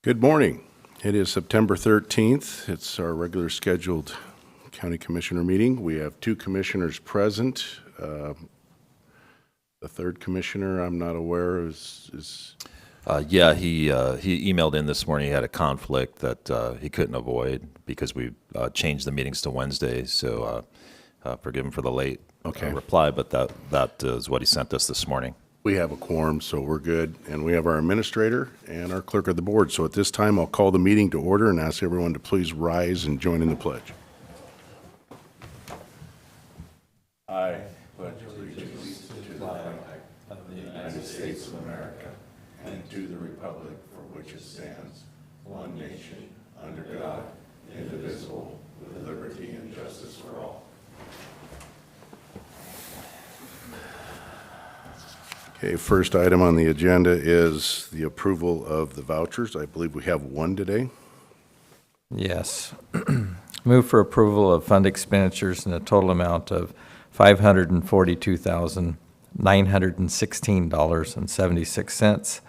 Good morning. It is September 13th. It's our regular scheduled county commissioner meeting. We have two commissioners present. The third commissioner, I'm not aware, is Yeah, he emailed in this morning. He had a conflict that he couldn't avoid because we changed the meetings to Wednesday. So forgive him for the late reply, but that is what he sent us this morning. we have a quorum, so we're good. And we have our administrator and our clerk of the board. So at this time, I'll call the meeting to order and ask everyone to please rise and join in the pledge. I pledge allegiance to the flag of the United States of America and to the republic for which it stands, one nation, under God, indivisible, with liberty and justice for all. Okay, first item on the agenda is the approval of the vouchers. I believe we have one today. Yes. Move for approval of fund expenditures in a total amount of $542,916.76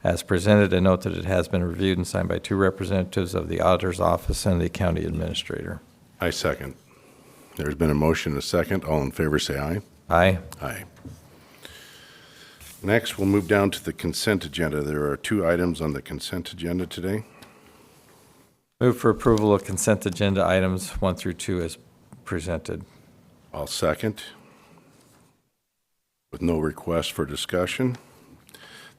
as presented, and note that it has been reviewed and signed by two representatives of the auditor's office and the county administrator. I second. There's been a motion and a second. All in favor, say aye. Aye. Aye. Next, we'll move down to the consent agenda. There are two items on the consent agenda today. Move for approval of consent agenda items 1 through 2 as presented. I'll second. With no request for discussion.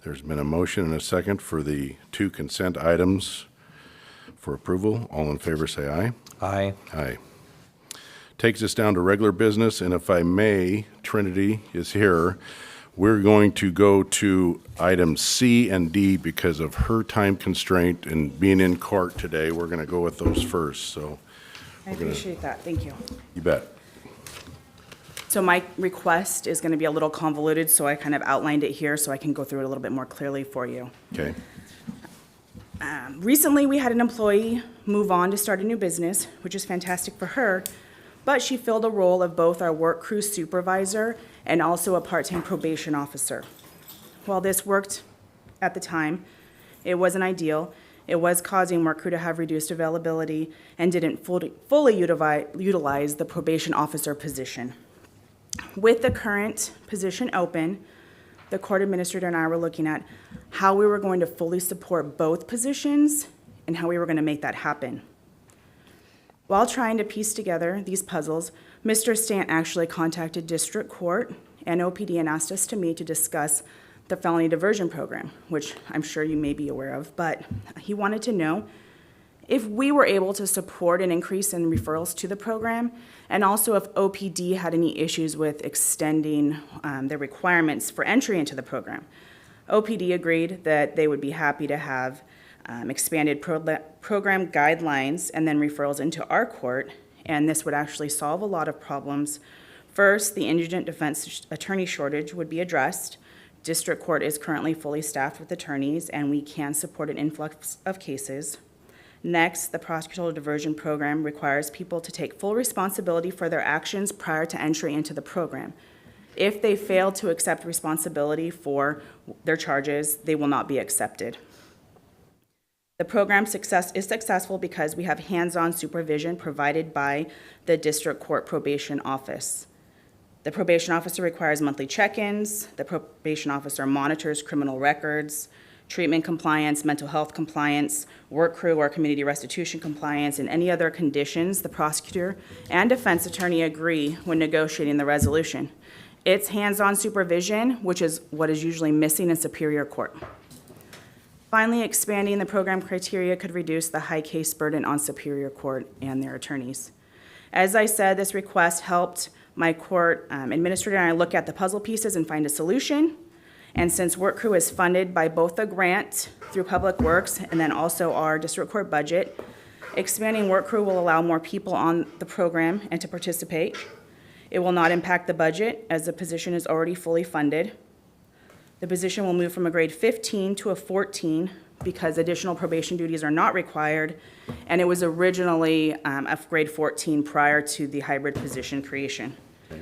There's been a motion and a second for the two consent items for approval. All in favor, say aye. Aye. Aye. Takes us down to regular business, and if I may, Trinity is here. We're going to go to items C and D because of her time constraint and being in court today. We're going to go with those first, so. I appreciate that, thank you. You bet. So my request is going to be a little convoluted, so I kind of outlined it here so I can go through it a little bit more clearly for you. Okay. Recently, we had an employee move on to start a new business, which is fantastic for her, but she filled a role of both our work crew supervisor and also a part-time probation officer. While this worked at the time, it wasn't ideal. It was causing work crew to have reduced availability and didn't fully utilize the probation officer position. With the current position open, the court administrator and I were looking at how we were going to fully support both positions and how we were going to make that happen. While trying to piece together these puzzles, Mr. Stant actually contacted District Court and OPD and asked us to meet to discuss the felony diversion program, which I'm sure you may be aware of, but he wanted to know if we were able to support an increase in referrals to the program, and also if OPD had any issues with extending the requirements for entry into the program. OPD agreed that they would be happy to have expanded program guidelines and then referrals into our court, and this would actually solve a lot of problems. First, the indigent defense attorney shortage would be addressed. District Court is currently fully staffed with attorneys, and we can support an influx of cases. Next, the prosecutorial diversion program requires people to take full responsibility for their actions prior to entry into the program. If they fail to accept responsibility for their charges, they will not be accepted. The program is successful because we have hands-on supervision provided by the District Court Probation Office. The probation officer requires monthly check-ins. The probation officer monitors criminal records, treatment compliance, mental health compliance, work crew or community restitution compliance, and any other conditions the prosecutor and defense attorney agree when negotiating the resolution. It's hands-on supervision, which is what is usually missing in Superior Court. Finally, expanding the program criteria could reduce the high case burden on Superior Court and their attorneys. As I said, this request helped my court administrator and I look at the puzzle pieces and find a solution. And since work crew is funded by both a grant through Public Works and then also our District Court budget, expanding work crew will allow more people on the program and to participate. It will not impact the budget as the position is already fully funded. The position will move from a grade 15 to a 14 because additional probation duties are not required, and it was originally a grade 14 prior to the hybrid position creation. Okay.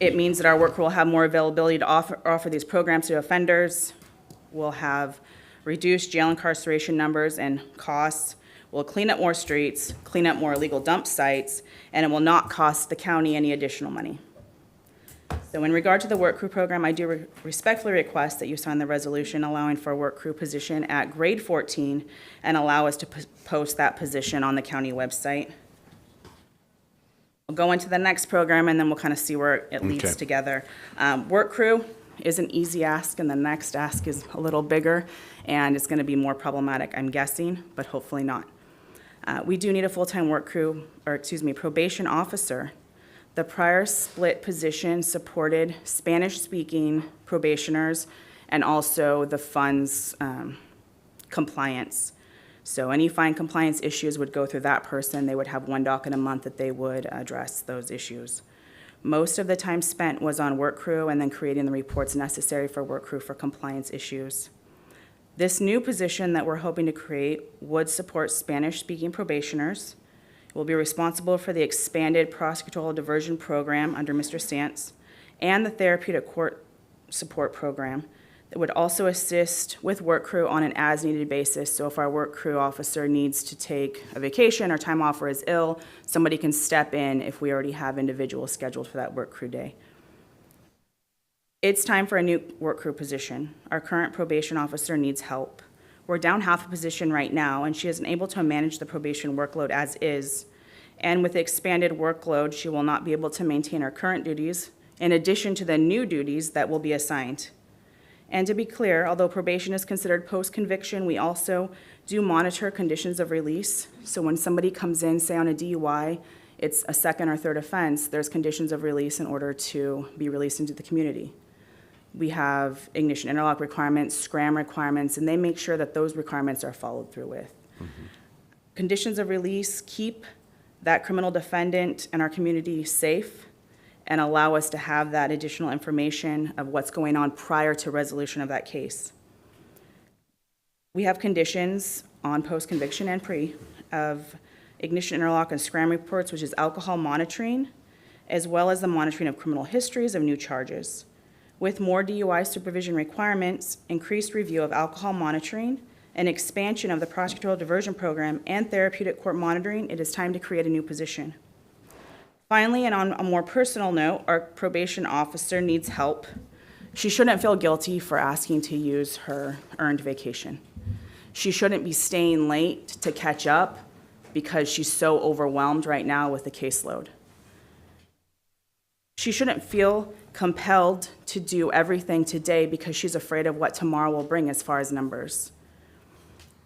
It means that our work will have more availability to offer these programs to offenders. We'll have reduce jail incarceration numbers and costs, will clean up more streets, clean up more illegal dump sites, and it will not cost the county any additional money. So in regard to the work crew program, I do respectfully request that you sign the resolution allowing for a work crew position at grade 14 and allow us to post that position on the county website. We'll go into the next program and then we'll kind of see where it leads Okay. together. Work crew is an easy ask and the next ask is a little bigger and it's going to be more problematic, I'm guessing, but hopefully not. We do need a full-time work crew, or excuse me, probation officer. The prior split position supported Spanish-speaking probationers and also the fund's compliance. So any fine compliance issues would go through that person. They would have one docket a month that they would address those issues. Most of the time spent was on work crew and then creating the reports necessary for work crew for compliance issues. This new position that we're hoping to create would support Spanish-speaking probationers, will be responsible for the expanded prosecutorial diversion program under Mr. Stantz and the therapeutic court support program that would also assist with work crew on an as-needed basis. So if our work crew officer needs to take a vacation or time off or is ill, somebody can step in if we already have individuals scheduled for that work crew day. It's time for a new work crew position. Our current probation officer needs help. We're down half a position right now, and she isn't able to manage the probation workload as is. And with the expanded workload, she will not be able to maintain her current duties, in addition to the new duties that will be assigned. And to be clear, although probation is considered post-conviction, we also do monitor conditions of release. So when somebody comes in, say on a DUI, it's a second or third offense, there's conditions of release in order to be released into the community. We have ignition interlock requirements, scram requirements, and they make sure that those requirements are followed through with. Conditions of release keep that criminal defendant and our community safe and allow us to have that additional information of what's going on prior to resolution of that case. We have conditions on post-conviction and pre of ignition interlock and scram reports, which is alcohol monitoring, as well as the monitoring of criminal histories of new charges. With more DUI supervision requirements, increased review of alcohol monitoring, and expansion of the prosecutorial diversion program and therapeutic court monitoring, it is time to create a new position. Finally, and on a more personal note, our probation officer needs help. She shouldn't feel guilty for asking to use her earned vacation. She shouldn't be staying late to catch up because she's so overwhelmed right now with the caseload. She shouldn't feel compelled to do everything today because she's afraid of what tomorrow will bring as far as numbers.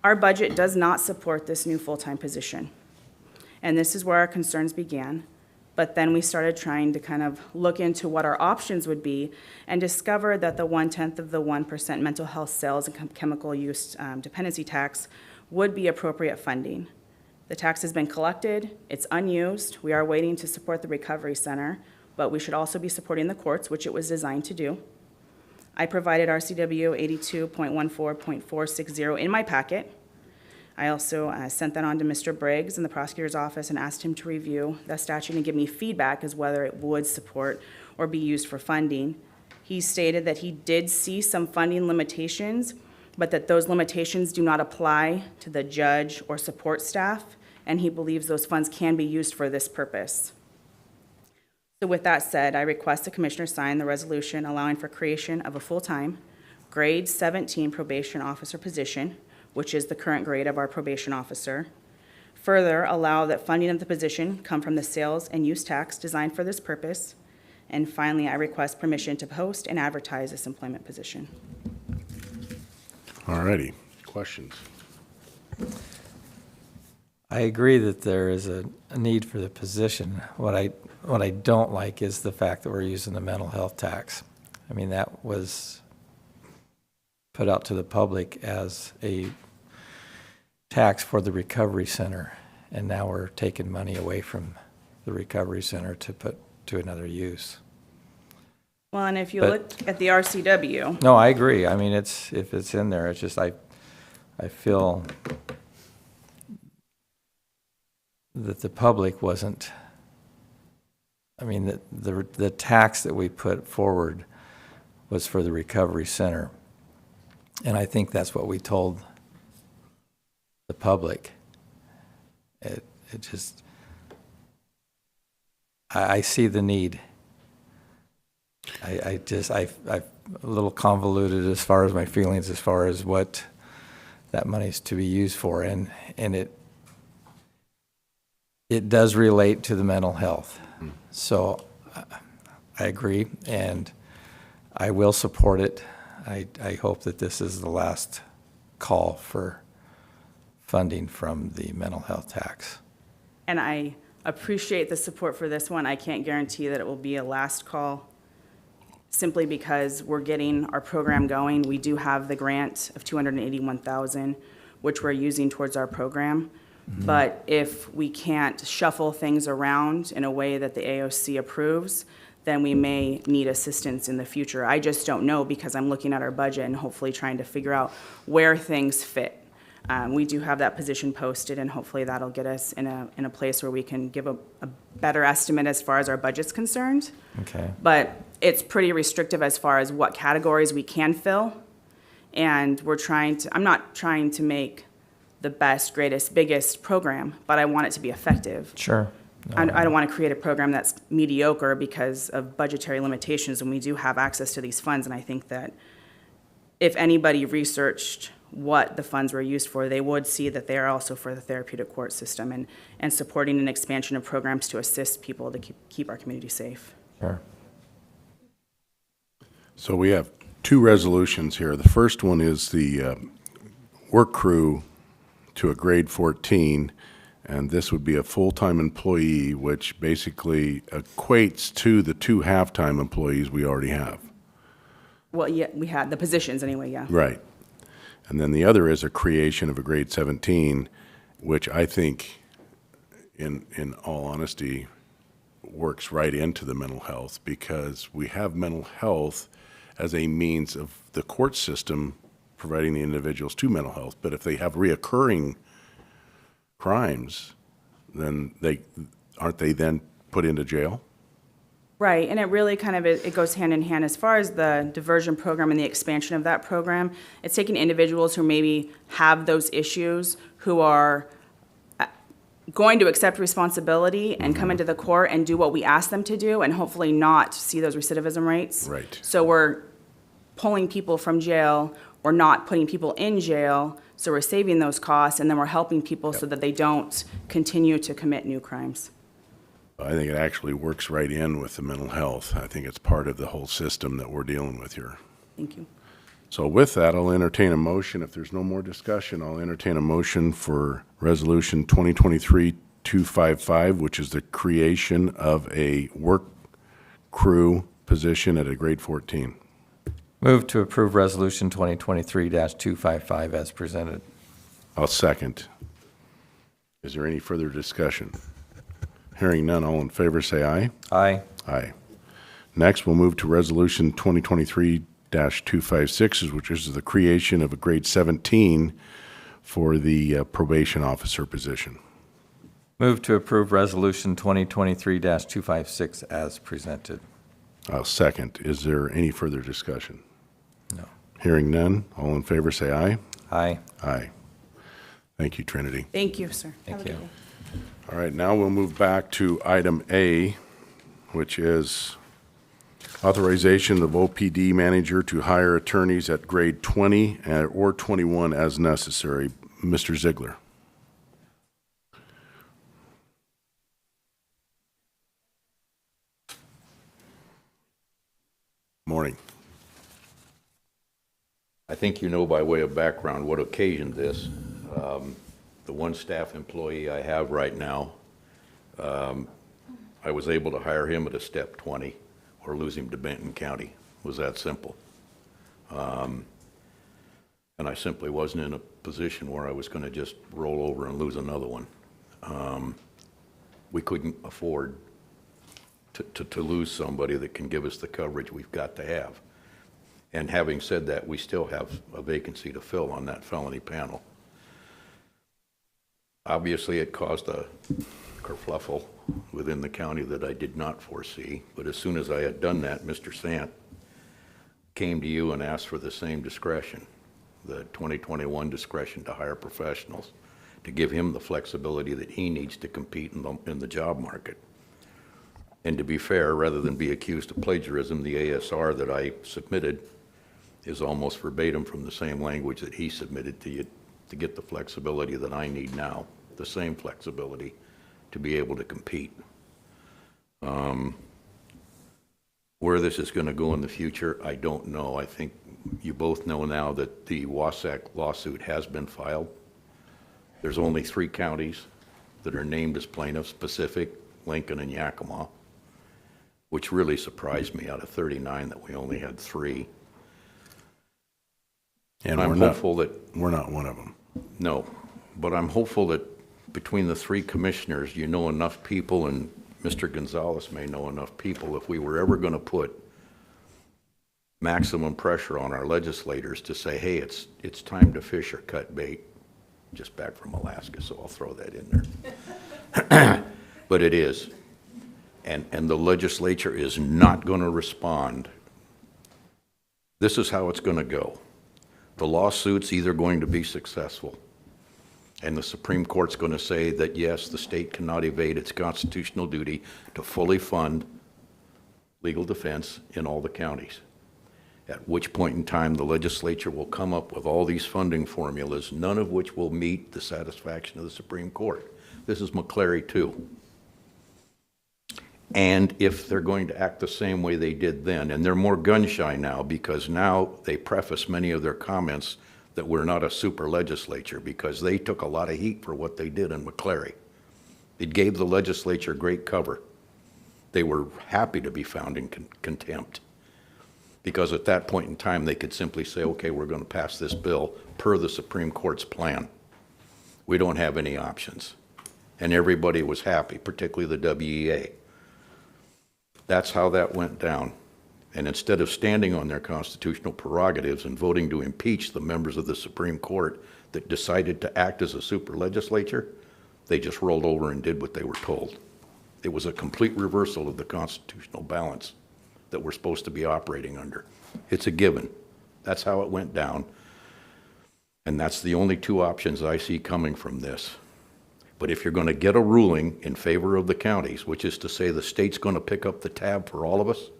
Our budget does not support this new full-time position, and this is where our concerns began. But then we started trying to kind of look into what our options would be and discovered that the 0.1% mental health sales and chemical use dependency tax would be appropriate funding. The tax has been collected, it's unused, we are waiting to support the recovery center, but we should also be supporting the courts, which it was designed to do. I provided RCW 82.14.460 in my packet. I also sent that on to Mr. Briggs in the prosecutor's office and asked him to review the statute and give me feedback as whether it would support or be used for funding. He stated that he did see some funding limitations, but that those limitations do not apply to the judge or support staff, and he believes those funds can be used for this purpose. So with that said, I request the commissioner sign the resolution allowing for creation of a full-time grade 17 probation officer position, which is the current grade of our probation officer. Further, allow that funding of the position come from the sales and use tax designed for this purpose. And finally, I request permission to post and advertise this employment position. All righty. Questions? I agree that there is a need for the position. What I don't like is the fact that we're using the mental health tax. I mean, that was put out to the public as a tax for the recovery center, and now we're taking money away from the recovery center to put to another use. Well, and if you But- look at the RCW, No, I agree. I mean, if it's in there, it's just I feel that the public wasn't, I mean, the tax that we put forward was for the recovery center. And I think that's what we told the public. It just, I see the need. I'm a little convoluted as far as my feelings, as far as what that money's to be used for, and it does relate to the mental health. So I agree, and I will support it. I hope that this is the last call for funding from the mental health tax. And I appreciate the support for this one. I can't guarantee that it will be a last call, simply because we're getting our program going. We do have the grant of $281,000, which we're using towards our program. But if we can't shuffle things around in a way that the AOC approves, then we may need assistance in the future. I just don't know, because I'm looking at our budget and hopefully trying to figure out where things fit. We do have that position posted, and hopefully that'll get us in a place where we can give a better estimate as far as our budget's concerned. Okay. But it's pretty restrictive as far as what categories we can fill. And I'm not trying to make the best, greatest, biggest program, but I want it to be effective. Sure. I don't want to create a program that's mediocre because of budgetary limitations, and we do have access to these funds. And I think that if anybody researched what the funds were used for, they would see that they are also for the therapeutic court system and supporting an expansion of programs to assist people to keep our community safe. Sure. So we have two resolutions here. The first one is the work crew to a grade 14, and this would be a full-time employee, which basically equates to the two half-time employees we already have. Well, yeah, we had the positions anyway, yeah. Right. And then the other is a creation of a grade 17, which I think, in all honesty, works right into the mental health, because we have mental health as a means of the court system providing the individuals to mental health. But if they have reoccurring crimes, then aren't they then put into jail? Right, and it really kind of, it goes hand in hand. As far as the diversion program and the expansion of that program, it's taking individuals who maybe have those issues, who are going to accept responsibility and come into the court and do what we ask them to do, and hopefully not see those recidivism rates. Right. So we're pulling people from jail, or not putting people in jail, so we're saving those costs, and then we're helping people so that they don't continue to commit new crimes. I think it actually works right in with the mental health. I think it's part of the whole system that we're dealing with here. Thank you. So with that, I'll entertain a motion. If there's no more discussion, I'll entertain a motion for Resolution 2023-255, which is the creation of a work crew position at a grade 14. Move to approve Resolution 2023-255 as presented. I'll second. Is there any further discussion? Hearing none, all in favor say aye. Aye. Aye. Next, we'll move to Resolution 2023-256, which is the creation of a grade 17 for the probation officer position. Move to approve Resolution 2023-256 as presented. I'll second. Is there any further discussion? No. Hearing none, all in favor say aye. Aye. Aye. Thank you, Trinity. Thank you, sir. Thank Have a good you. day. All right, now we'll move back to item A, which is authorization of OPD manager to hire attorneys at grade 20 or 21 as necessary. Mr. Ziegler. Morning. I think you know by way of background what occasioned this. The one staff employee I have right now, I was able to hire him at a step 20 or lose him to Benton County. It was that simple. And I simply wasn't in a position where I was going to just roll over and lose another one. We couldn't afford to lose somebody that can give us the coverage we've got to have. And having said that, we still have a vacancy to fill on that felony panel. Obviously, it caused a kerfluffle within the county that I did not foresee, but as soon as I had done that, Mr. Sant came to you and asked for the same discretion. the 2021 discretion to hire professionals, to give him the flexibility that he needs to compete in the job market. And to be fair, rather than be accused of plagiarism, the ASR that I submitted is almost verbatim from the same language that he submitted to you to get the flexibility that I need now, the same flexibility to be able to compete. Where this is going to go in the future, I don't know. I think you both know now that the Wasatch lawsuit has been filed. There's only 3 counties that are named as plaintiffs: Pacific, Lincoln, and Yakima, which really surprised me. Out of 39, that we only had 3. And I'm hopeful that, we're not one of them. no, but I'm hopeful that between the 3 commissioners, you know enough people, and Mr. Gonzalez may know enough people, if we were ever going to put maximum pressure on our legislators to say, hey, it's time to fish or cut bait, just back from Alaska, so I'll throw that in there. But it is. And the legislature is not going to respond. This is how it's going to go. The lawsuit's either going to be successful, and the Supreme Court's going to say that, yes, the state cannot evade its constitutional duty to fully fund legal defense in all the counties, at which point in time the legislature will come up with all these funding formulas, none of which will meet the satisfaction of the Supreme Court. This is McCleary too. And if they're going to act the same way they did then, and they're more gun-shy now, because now they preface many of their comments that we're not a super legislature, because they took a lot of heat for what they did in McCleary. It gave the legislature great cover. They were happy to be found in contempt, because at that point in time they could simply say, okay, we're going to pass this bill per the Supreme Court's plan. We don't have any options. And everybody was happy, particularly the WEA. That's how that went down. And instead of standing on their constitutional prerogatives and voting to impeach the members of the Supreme Court that decided to act as a super legislature, they just rolled over and did what they were told. It was a complete reversal of the constitutional balance that we're supposed to be operating under. It's a given. That's how it went down. And that's the only 2 options I see coming from this. But if you're going to get a ruling in favor of the counties, which is to say the state's going to pick up the tab for all of us,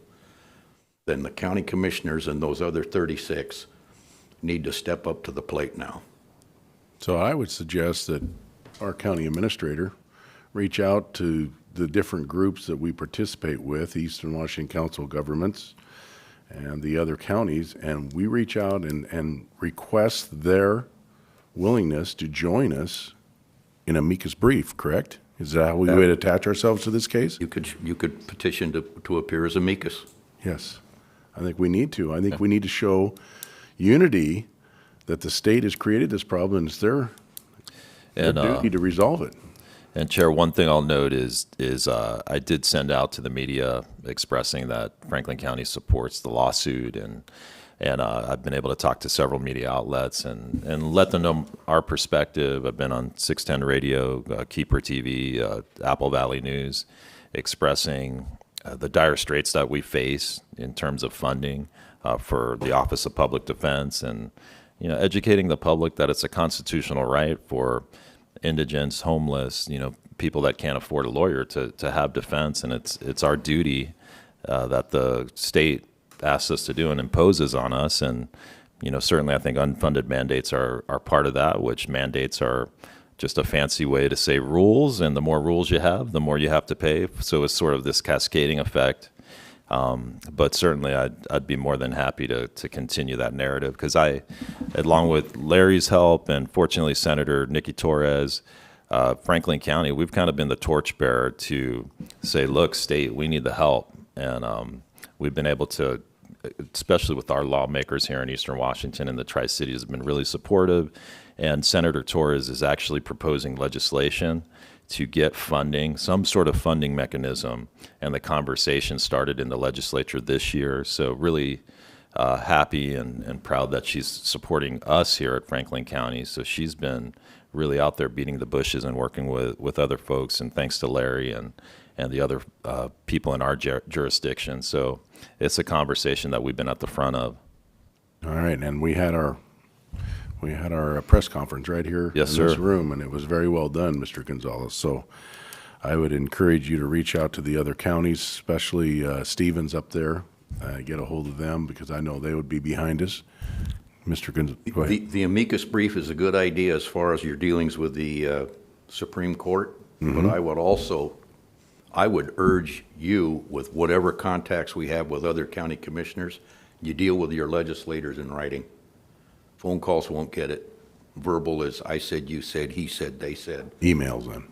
then the county commissioners and those other 36 need to step up to the plate now. So I would suggest that our county administrator reach out to the different groups that we participate with, Eastern Washington Council of Governments and the other counties, and we reach out and request their willingness to join us in amicus brief, correct? Is that how we would attach ourselves to this case? You could petition to appear as amicus. Yes. I think we need to. I think we need to show unity that the state has created this problem and it's their duty to resolve it. And Chair, one thing I'll note is I did send out to the media expressing that Franklin County supports the lawsuit, and I've been able to talk to several media outlets and let them know our perspective. I've been on 610 Radio, Keeper TV, Apple Valley News, expressing the dire straits that we face in terms of funding for the Office of Public Defense, and educating the public that it's a constitutional right for indigents, homeless, people that can't afford a lawyer to have defense, and it's our duty that the state asks us to do and imposes on us. And certainly I think unfunded mandates are part of that, which mandates are just a fancy way to say rules, and the more rules you have, the more you have to pay. So it's sort of this cascading effect. But certainly I'd be more than happy to continue that narrative, because along with Larry's help and fortunately Senator Nikki Torres, Franklin County, we've kind of been the torchbearer to say, look, state, we need the help. And we've been able to, especially with our lawmakers here in Eastern Washington and the Tri-Cities, have been really supportive. And Senator Torres is actually proposing legislation to get funding, some sort of funding mechanism, and the conversation started in the legislature this year. So really happy and proud that she's supporting us here at Franklin County. So she's been really out there beating the bushes and working with other folks, and thanks to Larry and the other people in our jurisdiction. So it's a conversation that we've been at the front of. All right, and we had our We had our press conference right here Yes, in this sir. room, and it was very well done, Mr. Gonzalez. So I would encourage you to reach out to the other counties, especially Stevens up there. Get a hold of them because I know they would be behind us. Mr. Gonzalez, go ahead. The amicus brief is a good idea as far as your dealings with the Supreme Court, but I would urge you, with whatever contacts we have with other county commissioners, you deal with your legislators in writing. Phone calls won't get it. Verbal is, I said, you said, he said, they said. Emails then.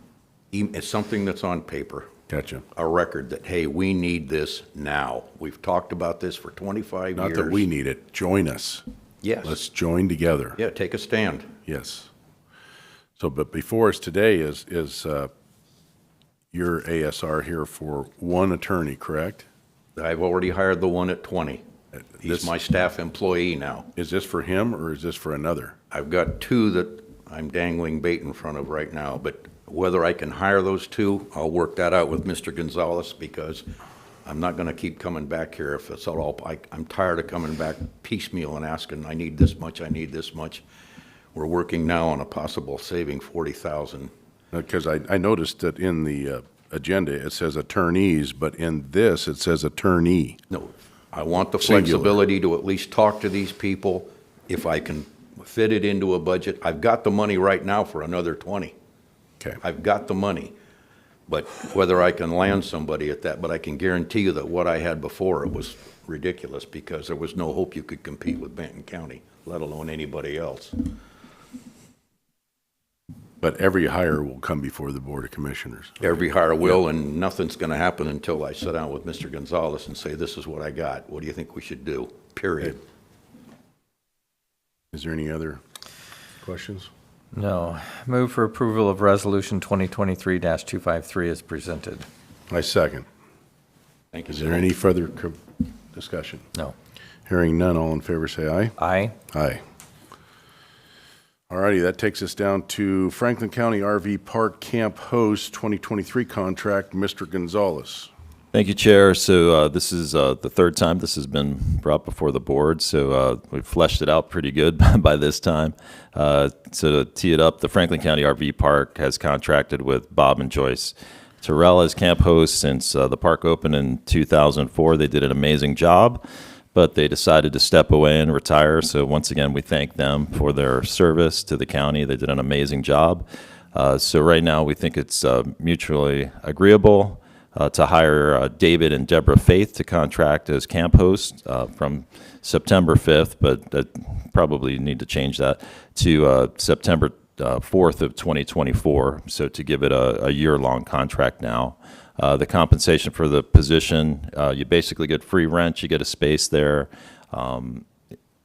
It's something that's on paper, Gotcha. a record that, hey, we need this now. We've talked about this for 25 Not years. that we need it. Join us. Yes. Let's join together. Yeah, take a stand. Yes. So, but before us today is your ASR here for one attorney, correct? I've already hired the one at 20. He's This- my staff employee now. Is this for him or is this for another? I've got two that I'm dangling bait in front of right now, but whether I can hire those two, I'll work that out with Mr. Gonzalez, because I'm not gonna keep coming back here if it's all, I'm tired of coming back piecemeal and asking, I need this much, I need this much. We're working now on a possible saving 40,000. Because I noticed that in the agenda, it says attorneys, but in this, it says attorney. No, I want the Singular. flexibility to at least talk to these people. If I can fit it into a budget, I've got the money right now for another 20. Okay. I've got the money, but whether I can land somebody at that, but I can guarantee you that what I had before, it was ridiculous, because there was no hope you could compete with Benton County, let alone anybody else. But every hire will come before the Board of Commissioners. Every hire will, and nothing's gonna happen until I sit down with Mr. Gonzalez and say, this is what I got, what do you think we should do, period. Is there any other questions? No. Move for approval of Resolution 2023-253 as presented. I second. Thank you. Is there any further discussion? No. Hearing none, all in favor say aye. Aye. Aye. All righty, that takes us down to Franklin County RV Park Camp Host 2023 contract, Mr. Gonzalez. Thank you, Chair. So this is the third time this has been brought before the board, so we've fleshed it out pretty good by this time. So to tee it up, the Franklin County RV Park has contracted with Bob and Joyce Terrell as camp hosts since the park opened in 2004. They did an amazing job, but they decided to step away and retire. So once again, we thank them for their service to the county. They did an amazing job. So right now, we think it's mutually agreeable to hire David and Deborah Faith to contract as camp hosts from September 5th, but probably need to change that to September 4th of 2024, so to give it a year-long contract now. The compensation for the position, you basically get free rent, you get a space there,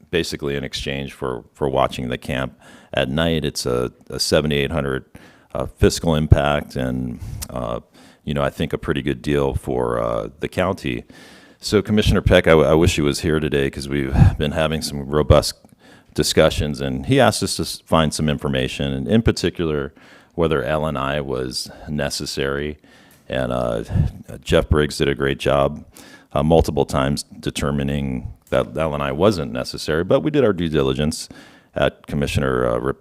basically in exchange for watching the camp at night. It's a $7,800 fiscal impact, and I think a pretty good deal for the county. So Commissioner Peck, I wish he was here today, because we've been having some robust discussions, and he asked us to find some information, and in particular, whether L&I was necessary. And Jeff Briggs did a great job multiple times determining that L&I wasn't necessary, but we did our due diligence at Commissioner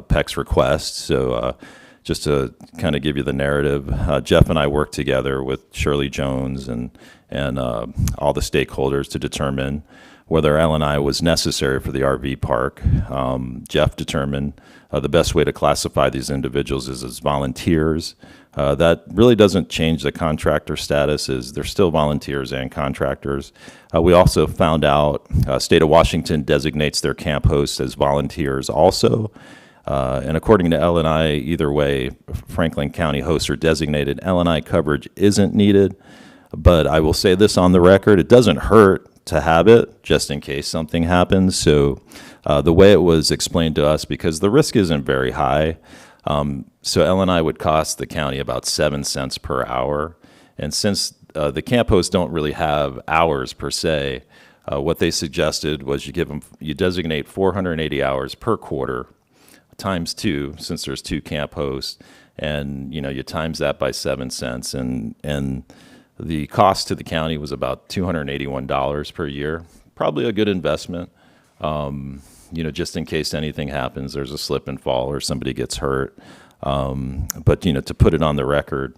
Peck's request. So just to kind of give you the narrative, Jeff and I worked together with Shirley Jones and all the stakeholders to determine whether L&I was necessary for the RV park. Jeff determined the best way to classify these individuals is as volunteers. That really doesn't change the contractor status, as they're still volunteers and contractors. We also found out state of Washington designates their camp hosts as volunteers also. And according to L&I, either way, Franklin County hosts are designated. L&I coverage isn't needed, but I will say this on the record, it doesn't hurt to have it just in case something happens. So the way it was explained to us, because the risk isn't very high, so L&I would cost the county about 7 cents per hour. And since the camp hosts don't really have hours per se, what they suggested was you designate 480 hours per quarter times 2, since there's 2 camp hosts, and you times that by 7 cents, and the cost to the county was about $281 per year. Probably a good investment. just in case anything happens, there's a slip and fall or somebody gets hurt. But to put it on the record,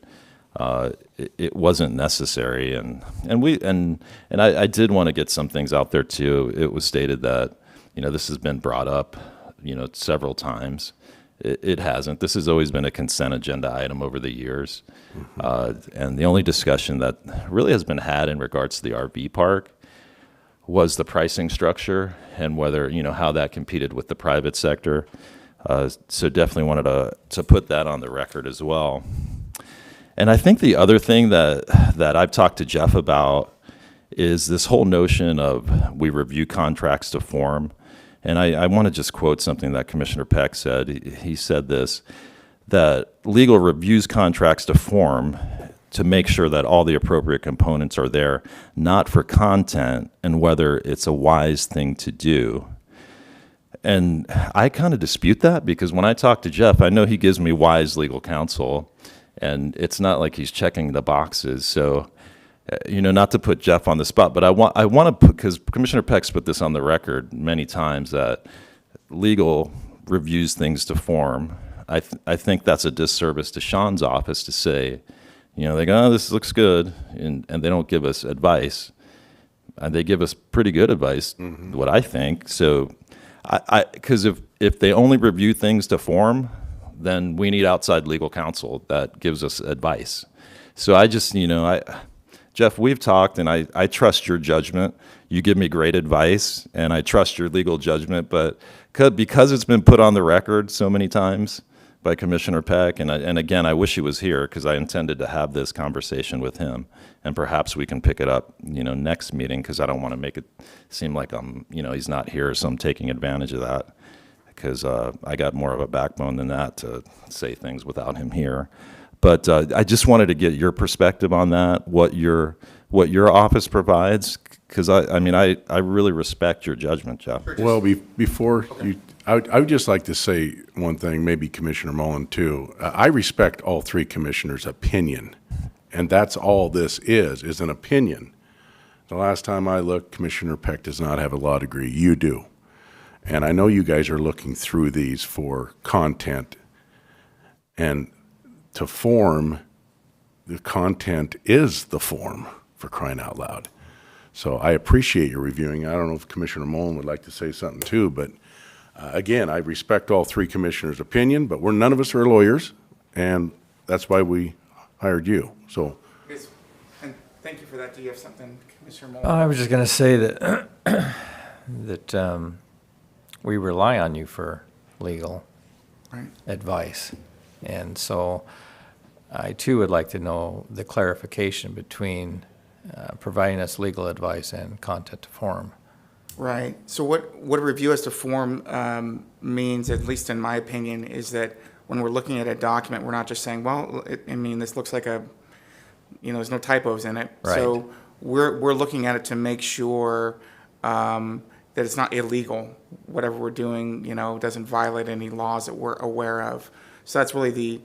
it wasn't necessary, and I did want to get some things out there too. It was stated that this has been brought up several times. It hasn't. This has always been a consent agenda item over the years, and the only discussion that really has been had in regards to the RV park was the pricing structure and whether how that competed with the private sector. So definitely wanted to put that on the record as well. And I think the other thing that I've talked to Jeff about is this whole notion of we review contracts to form. And I want to just quote something that Commissioner Peck said. He said this, that legal reviews contracts to form to make sure that all the appropriate components are there, not for content and whether it's a wise thing to do. And I kind of dispute that, because when I talk to Jeff, I know he gives me wise legal counsel, and it's not like he's checking the boxes. So, not to put Jeff on the spot, but I want to put, because Commissioner Peck's put this on the record many times, that legal reviews things to form. I think that's a disservice to Sean's office to say, they go, oh, this looks good, and they don't give us advice. And they give us pretty good advice, what I think. So, because if they only review things to form, then we need outside legal counsel that gives us advice. So I just, Jeff, we've talked, and I trust your judgment. You give me great advice, and I trust your legal judgment. But because it's been put on the record so many times by Commissioner Peck, and again, I wish he was here, because I intended to have this conversation with him, and perhaps we can pick it up, next meeting, because I don't want to make it seem like he's not here, so I'm taking advantage of that, because I got more of a backbone than that to say things without him here. But I just wanted to get your perspective on that, what your office provides, because I really respect your judgment, Jeff. Well, before you, I would just like to say one thing, maybe Commissioner Mullen too. I respect all three commissioners' opinion, and that's all this is an opinion. The last time I looked, Commissioner Peck does not have a law degree. You do. And I know you guys are looking through these for content, and to form, the content is the form, for crying out loud. So I appreciate your reviewing. I don't know if Commissioner Mullen would like to say something too, but again, I respect all three commissioners' opinion, but none of us are lawyers, and that's why we hired you. So, Yes, and thank you for that. Do you have something, Commissioner Mullen? I was just going to say that that we rely on you for legal Right. advice, and so I too would like to know the clarification between providing us legal advice and content to form. Right. So what a review as to form means, at least in my opinion, is that when we're looking at a document, we're not just saying, well, this looks like there's no typos in it. Right. So we're looking at it to make sure that it's not illegal. Whatever we're doing, doesn't violate any laws that we're aware of. So that's really the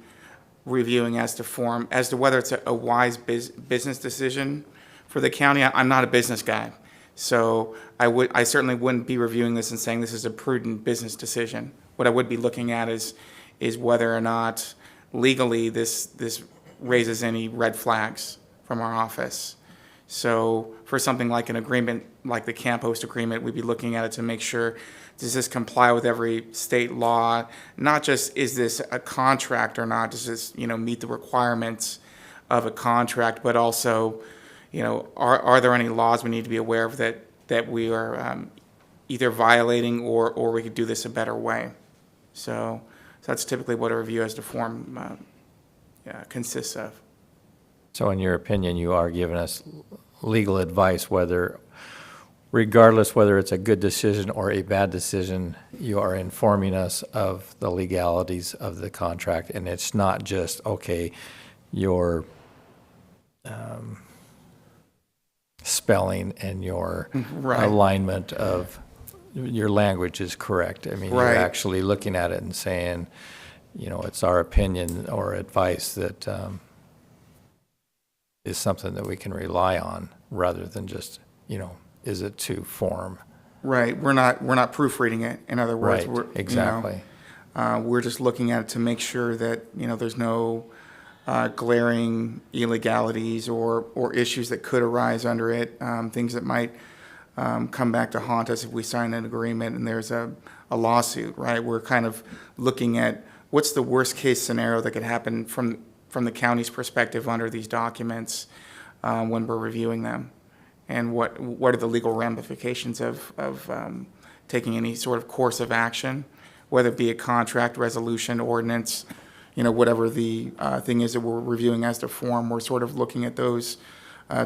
reviewing as to form. As to whether it's a wise business decision for the county, I'm not a business guy. So I certainly wouldn't be reviewing this and saying this is a prudent business decision. What I would be looking at is whether or not legally this raises any red flags from our office. So for something like an agreement, like the camp host agreement, we'd be looking at it to make sure, does this comply with every state law? Not just is this a contract or not, does this meet the requirements of a contract, but also, are there any laws we need to be aware of that we are either violating or we could do this a better way? So that's typically what a review as to form consists of. So in your opinion, you are giving us legal advice, regardless whether it's a good decision or a bad decision, you are informing us of the legalities of the contract, and it's not just, okay, your spelling and your Right. alignment of your language is correct. I mean, you're Right. actually looking at it and saying, it's our opinion or advice that is something that we can rely on, rather than just, is it to form? Right, we're not proofreading it, in other words. Right, We're, exactly. We're just looking at it to make sure that, there's no glaring illegalities or issues that could arise under it, things that might come back to haunt us if we sign an agreement and there's a lawsuit, right? We're kind of looking at what's the worst case scenario that could happen from the county's perspective under these documents when we're reviewing them, and what are the legal ramifications of taking any sort of course of action, whether it be a contract, resolution, ordinance, whatever the thing is that we're reviewing as to form. We're sort of looking at those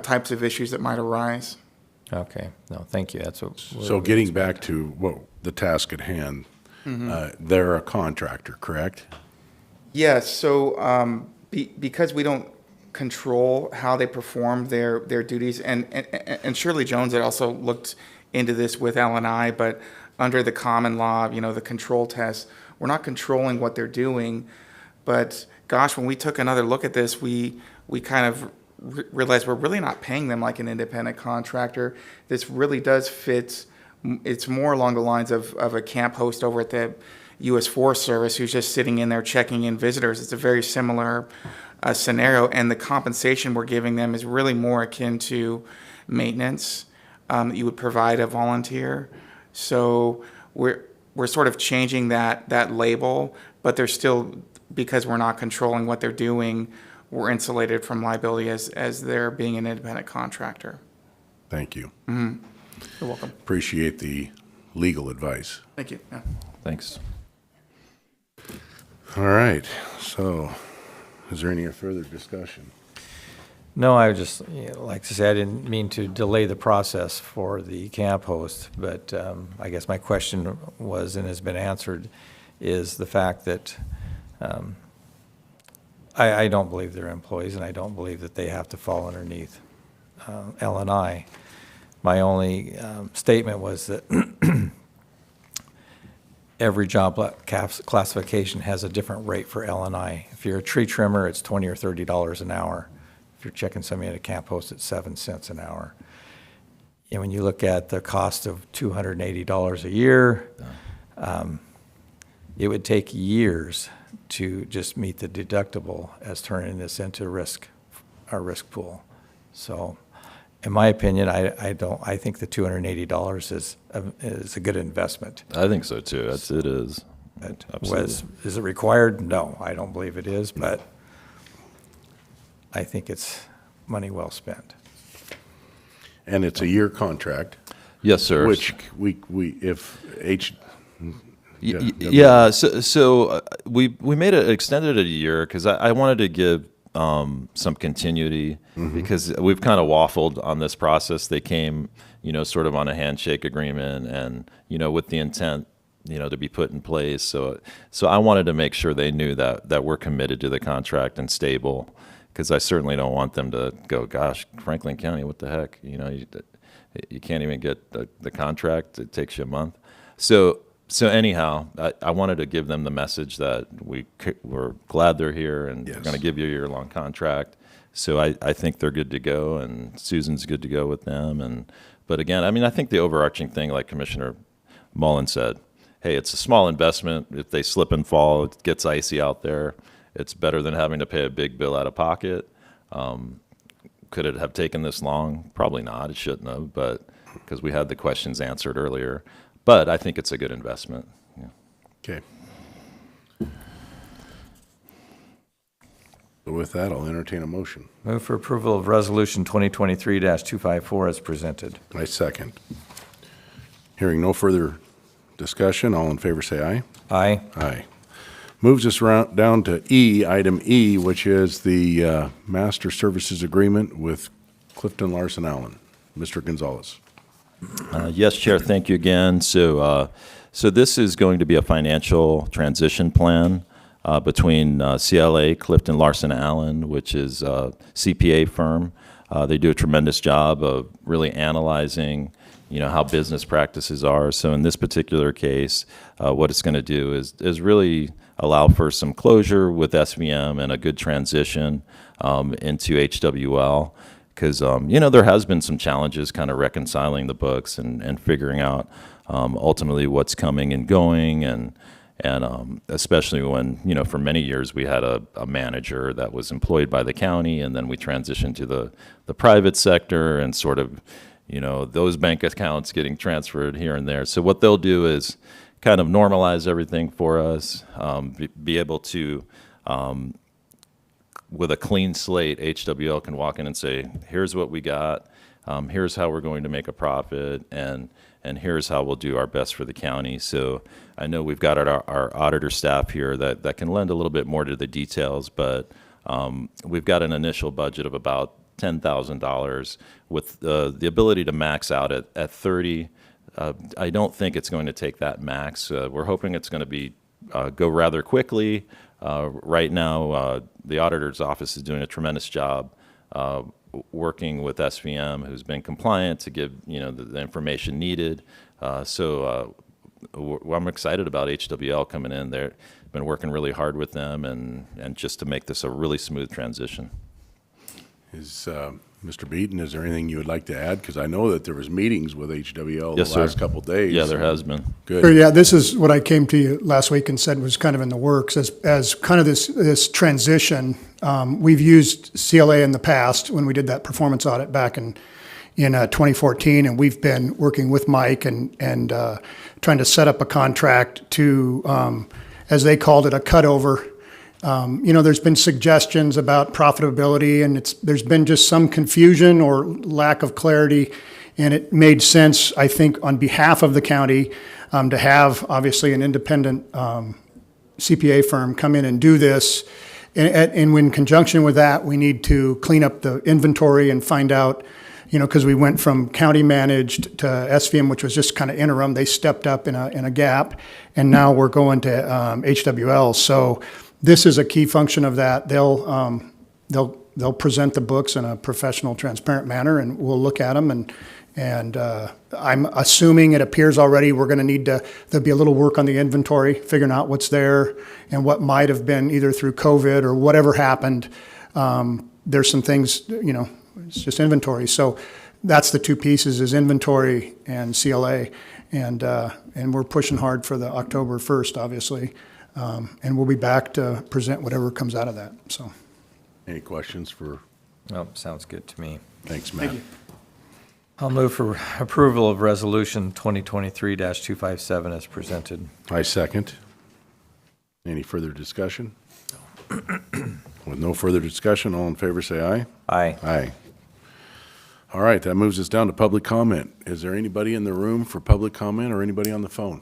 types of issues that might arise. Okay, no, thank you. That's what. So getting back to what the task at hand, they're a contractor, correct? Yes, so because we don't control how they perform their duties, and Shirley Jones had also looked into this with L&I, but under the common law, the control test, we're not controlling what they're doing. But gosh, when we took another look at this, we kind of realized we're really not paying them like an independent contractor. This really does fit. It's more along the lines of a camp host over at the U.S. Forest Service who's just sitting in there checking in visitors. It's a very similar scenario, and the compensation we're giving them is really more akin to maintenance that you would provide a volunteer. So we're sort of changing that label, but they're still, because we're not controlling what they're doing, we're insulated from liability as they're being an independent contractor. Thank you. You're welcome. Appreciate the legal advice. Thank you. Yeah. Thanks. All right, so is there any further discussion? No, I would just like to say I didn't mean to delay the process for the camp host, but I guess my question was, and has been answered, is the fact that I don't believe they're employees, and I don't believe that they have to fall underneath L&I. My only statement was that every job classification has a different rate for L&I. If you're a tree trimmer, it's $20 or $30 an hour. If you're checking somebody at a camp host, it's 7 cents an hour. And when you look at the cost of $280 a year, it would take years to just meet the deductible as turning this into our risk pool. So, in my opinion, I think the $280 is a good investment. I think so too. It is. Absolutely. Is it required? No, I don't believe it is, but I think it's money well spent. And it's a year contract, Yes, sir. which if Yeah, so we made it, extended it a year because I wanted to give some continuity because we've kind of waffled on this process. They came, sort of on a handshake agreement and, with the intent, to be put in place. So I wanted to make sure they knew that we're committed to the contract and stable, because I certainly don't want them to go, gosh, Franklin County, what the heck? You can't even get the contract. It takes you a month. So anyhow, I wanted to give them the message that we're glad they're here and we're going to give you a year-long contract. So I think they're good to go, and Susan's good to go with them. But again, I think the overarching thing, like Commissioner Mullen said, hey, it's a small investment. If they slip and fall, it gets icy out there. It's better than having to pay a big bill out of pocket. Could it have taken this long? Probably not. It shouldn't have, but because we had the questions answered earlier. But I think it's a good investment. Yeah. Okay. So with that, I'll entertain a motion. Move for approval of Resolution 2023-254 as presented. I second. Hearing no further discussion, all in favor say aye. Aye. Aye. Moves us down to item E, which is the Master Services Agreement with Clifton Larson Allen. Mr. Gonzalez. Yes, Chair, thank you again. So this is going to be a financial transition plan between CLA, Clifton Larson Allen, which is a CPA firm. They do a tremendous job of really analyzing, how business practices are. So in this particular case, what it's going to do is really allow for some closure with SVM and a good transition into HWL. because there has been some challenges kind of reconciling the books and figuring out ultimately what's coming and going, and especially when, for many years we had a manager that was employed by the county, and then we transitioned to the private sector, and sort of, those bank accounts getting transferred here and there. So what they'll do is kind of normalize everything for us, be able to, with a clean slate, HWL can walk in and say, here's what we got, here's how we're going to make a profit, and here's how we'll do our best for the county. So I know we've got our auditor staff here that can lend a little bit more to the details, but we've got an initial budget of about $10,000 with the ability to max out at 30. I don't think it's going to take that max. We're hoping it's going to go rather quickly. Right now, the auditor's office is doing a tremendous job working with SVM, who's been compliant to give the information needed. So I'm excited about HWL coming in. They've been working really hard with them, and just to make this a really smooth transition. Is, Mr. Beaton, is there anything you would like to add? Because I know that there was meetings with HWL Yes, the sir. last couple days. Yeah, there has been. Good. Sure, yeah, this is what I came to you last week and said was kind of in the works as kind of this transition. We've used CLA in the past when we did that performance audit back in 2014, and we've been working with Mike and trying to set up a contract to, as they called it, a cutover. There's been suggestions about profitability, and there's been just some confusion or lack of clarity, and it made sense, I think, on behalf of the county, to have obviously an independent CPA firm come in and do this. And in conjunction with that, we need to clean up the inventory and find out, because we went from county managed to SVM, which was just kind of interim. They stepped up in a gap, and now we're going to HWL. So this is a key function of that. They'll present the books in a professional, transparent manner, and we'll look at them. And I'm assuming it appears already we're going to need there'll be a little work on the inventory, figuring out what's there and what might have been either through COVID or whatever happened. There's some things, it's just inventory. So that's the two pieces, is inventory and CLA. And we're pushing hard for the October 1st, obviously. And we'll be back to present whatever comes out of that. So, Any questions for, Oh, sounds good to me. thanks, Matt. I'll move for approval of Resolution 2023-257 as presented. I second. Any further discussion? With no further discussion, all in favor say aye. Aye. Aye. All right, that moves us down to public comment. Is there anybody in the room for public comment or anybody on the phone?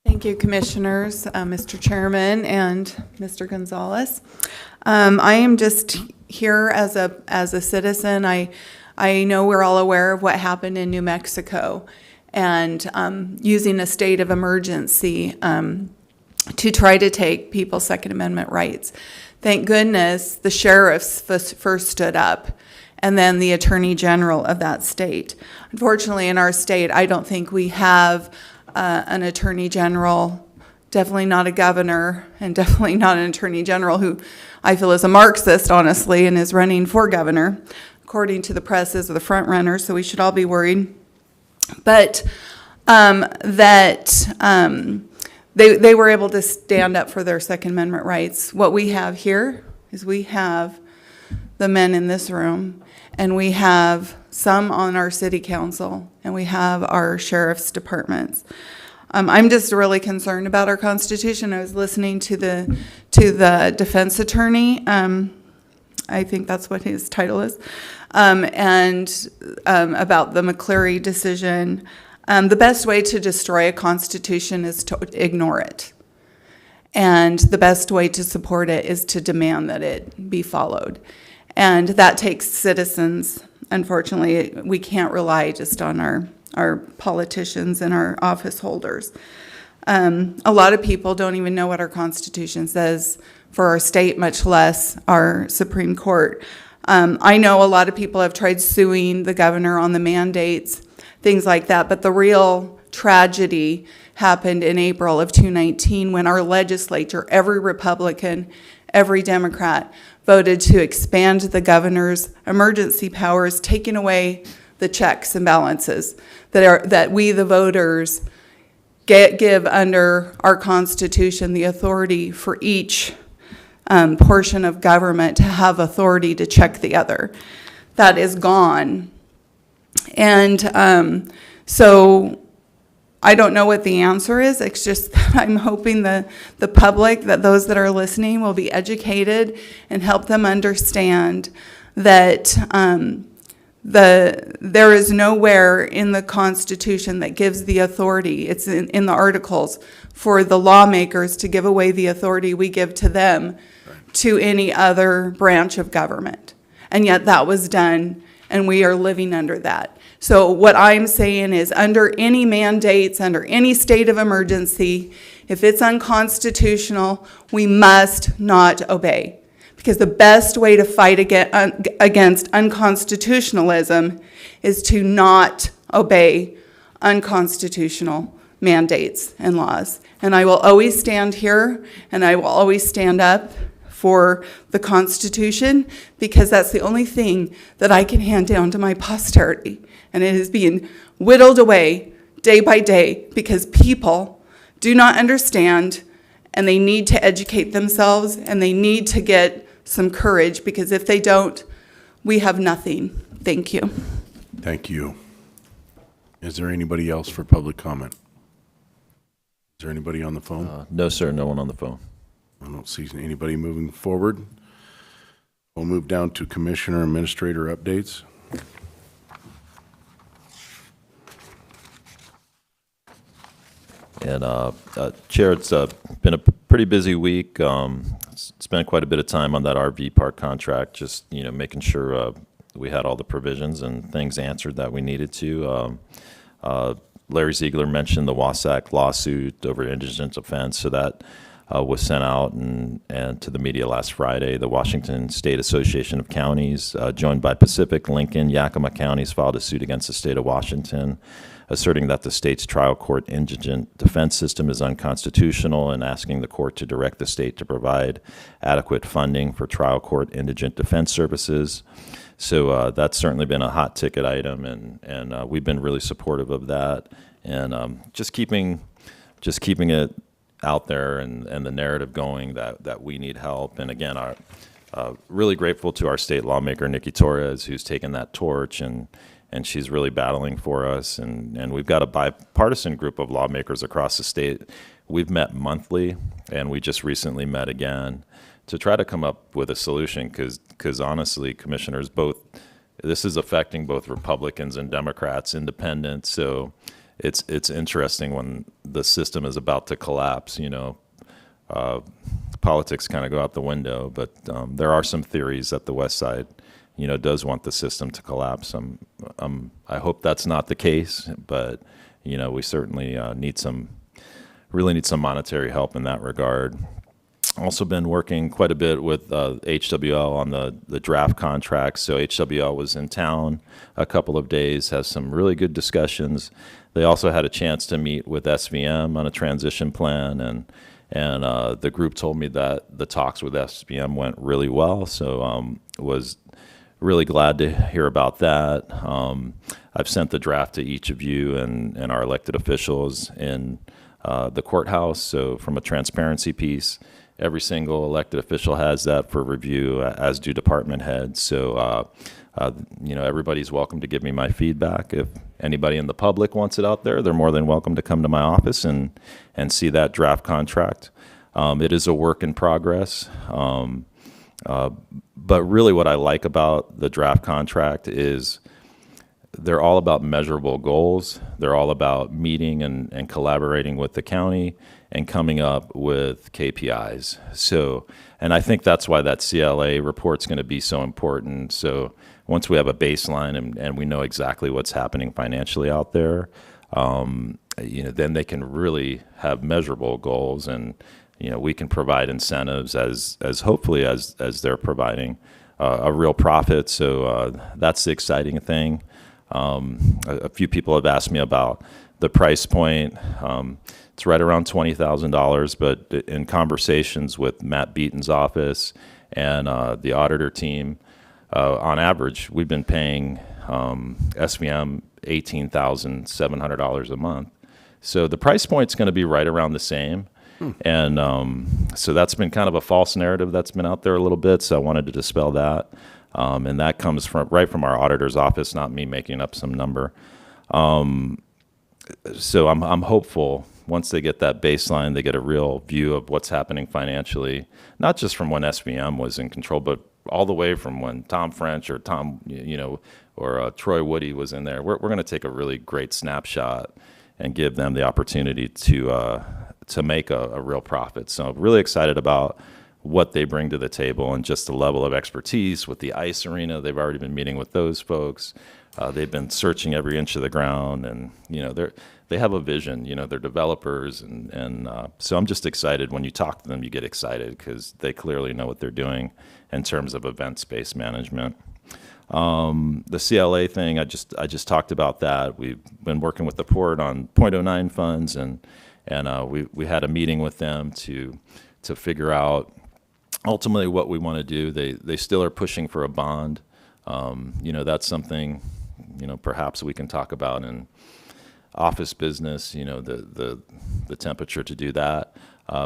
Thank you, Commissioners, Mr. Chairman, and Mr. Gonzalez. I am just here as a citizen. I know we're all aware of what happened in New Mexico, and using a state of emergency to try to take people's Second Amendment rights. Thank goodness the sheriffs first stood up, and then the Attorney General of that state. Unfortunately, in our state, I don't think we have an Attorney General, definitely not a governor, and definitely not an Attorney General who I feel is a Marxist, honestly, and is running for governor. According to the press, is the front runner, so we should all be worried. But they were able to stand up for their Second Amendment rights. What we have here is we have the men in this room, and we have some on our city council, and we have our sheriff's departments. I'm just really concerned about our Constitution. I was listening to the defense attorney. I think that's what his title is, and about the McCleary decision. The best way to destroy a Constitution is to ignore it. And the best way to support it is to demand that it be followed. And that takes citizens. Unfortunately, we can't rely just on our politicians and our office holders. A lot of people don't even know what our Constitution says for our state, much less our Supreme Court. I know a lot of people have tried suing the governor on the mandates, things like that, but the real tragedy happened in April of 2019 when our legislature, every Republican, every Democrat, voted to expand the governor's emergency powers, taking away the checks and balances that we, the voters, give under our Constitution the authority for each portion of government to have authority to check the other. That is gone. And so I don't know what the answer is. It's just that I'm hoping the public, that those that are listening will be educated and help them understand that there is nowhere in the Constitution that gives the authority, it's in the articles, for the lawmakers to give away the authority we give to them to any other branch of government. And yet that was done, and we are living under that. So what I'm saying is, under any mandates, under any state of emergency, if it's unconstitutional, we must not obey. Because the best way to fight against unconstitutionalism is to not obey unconstitutional mandates and laws. And I will always stand here, and I will always stand up for the Constitution, because that's the only thing that I can hand down to my posterity. And it is being whittled away day by day because people do not understand, and they need to educate themselves, and they need to get some courage, because if they don't, we have nothing. Thank you. Thank you. Is there anybody else for public comment? Is there anybody on the phone? No, sir, no one on the phone. I don't see anybody moving forward. We'll move down to Commissioner Administrator updates. And Chair, it's been a pretty busy week. Spent quite a bit of time on that RV park contract, just making sure we had all the provisions and things answered that we needed to. Larry Ziegler mentioned the Wasatch lawsuit over indigent offense, so that was sent out and to the media last Friday. The Washington State Association of Counties, joined by Pacific, Lincoln, Yakima counties, filed a suit against the state of Washington, asserting that the state's trial court indigent defense system is unconstitutional and asking the court to direct the state to provide adequate funding for trial court indigent defense services. So that's certainly been a hot ticket item, and we've been really supportive of that, and just keeping it out there and the narrative going that we need help. And again, really grateful to our state lawmaker, Nikki Torres, who's taken that torch, and she's really battling for us. And we've got a bipartisan group of lawmakers across the state. We've met monthly, and we just recently met again to try to come up with a solution, because honestly, commissioners, this is affecting both Republicans and Democrats, independents. So it's interesting when the system is about to collapse. Politics kind of go out the window, but there are some theories that the West Side does want the system to collapse. I hope that's not the case, but we certainly really need some monetary help in that regard. Also been working quite a bit with HWL on the draft contracts. So HWL was in town a couple of days, has some really good discussions. They also had a chance to meet with SVM on a transition plan, and the group told me that the talks with SVM went really well. So was really glad to hear about that. I've sent the draft to each of you and our elected officials in the courthouse. So from a transparency piece, every single elected official has that for review, as do department heads. So, everybody's welcome to give me my feedback. If anybody in the public wants it out there, they're more than welcome to come to my office and see that draft contract. It is a work in progress. But really what I like about the draft contract is they're all about measurable goals. They're all about meeting and collaborating with the county and coming up with KPIs. So, and I think that's why that CLA report's going to be so important. So once we have a baseline and we know exactly what's happening financially out there, then they can really have measurable goals, and we can provide incentives as hopefully as they're providing a real profit. So that's the exciting thing. A few people have asked me about the price point. It's right around $20,000, but in conversations with Matt Beaton's office and the auditor team, on average, we've been paying SVM $18,700 a month. So the price point's going to be right around the same. And so that's been kind of a false narrative that's been out there a little bit, so I wanted to dispel that. And that comes right from our auditor's office, not me making up some number. So I'm hopeful once they get that baseline, they get a real view of what's happening financially, not just from when SVM was in control, but all the way from when Tom French or Troy Woody was in there. We're going to take a really great snapshot and give them the opportunity to make a real profit. So I'm really excited about what they bring to the table and just the level of expertise with the ice arena. They've already been meeting with those folks. They've been searching every inch of the ground, and they have a vision. They're developers, and so I'm just excited. When you talk to them, you get excited because they clearly know what they're doing in terms of event space management. The CLA thing, I just talked about that. We've been working with the port on .09 funds, and we had a meeting with them to figure out ultimately what we want to do. They still are pushing for a bond. That's something perhaps we can talk about in office business. The temperature to do that.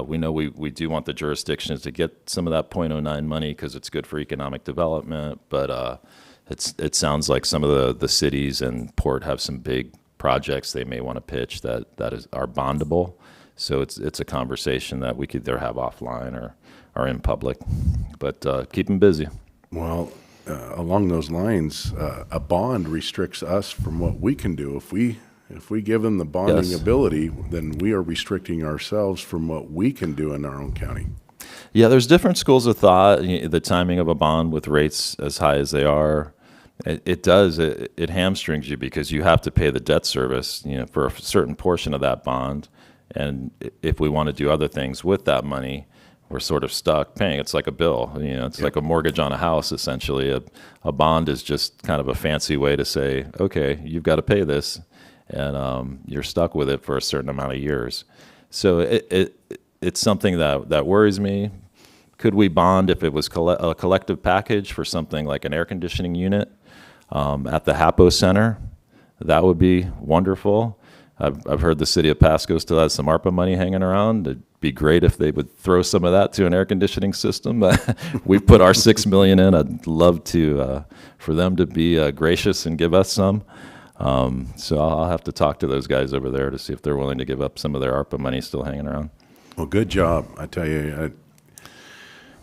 We know we do want the jurisdictions to get some of that .09 money because it's good for economic development, but it sounds like some of the cities and port have some big projects they may want to pitch that are bondable. So it's a conversation that we could either have offline or in public, but keep them busy. Well, along those lines, a bond restricts us from what we can do. If we give them the bonding Yes. ability, then we are restricting ourselves from what we can do in our own county. Yeah, there's different schools of thought. The timing of a bond with rates as high as they are, it hamstrings you because you have to pay the debt service, for a certain portion of that bond. And if we want to do other things with that money, we're sort of stuck paying. It's like a bill, it's like a mortgage on a house, essentially. A bond is just kind of a fancy way to say, okay, you've got to pay this, and you're stuck with it for a certain amount of years. So it's something that worries me. Could we bond if it was a collective package for something like an air conditioning unit at the HAPO Center? That would be wonderful. I've heard the city of Pasco still has some ARPA money hanging around. It'd be great if they would throw some of that to an air conditioning system. We've put our $6 million in. I'd love to for them to be gracious and give us some. So I'll have to talk to those guys over there to see if they're willing to give up some of their ARPA money still hanging around. Well, good job. I tell you,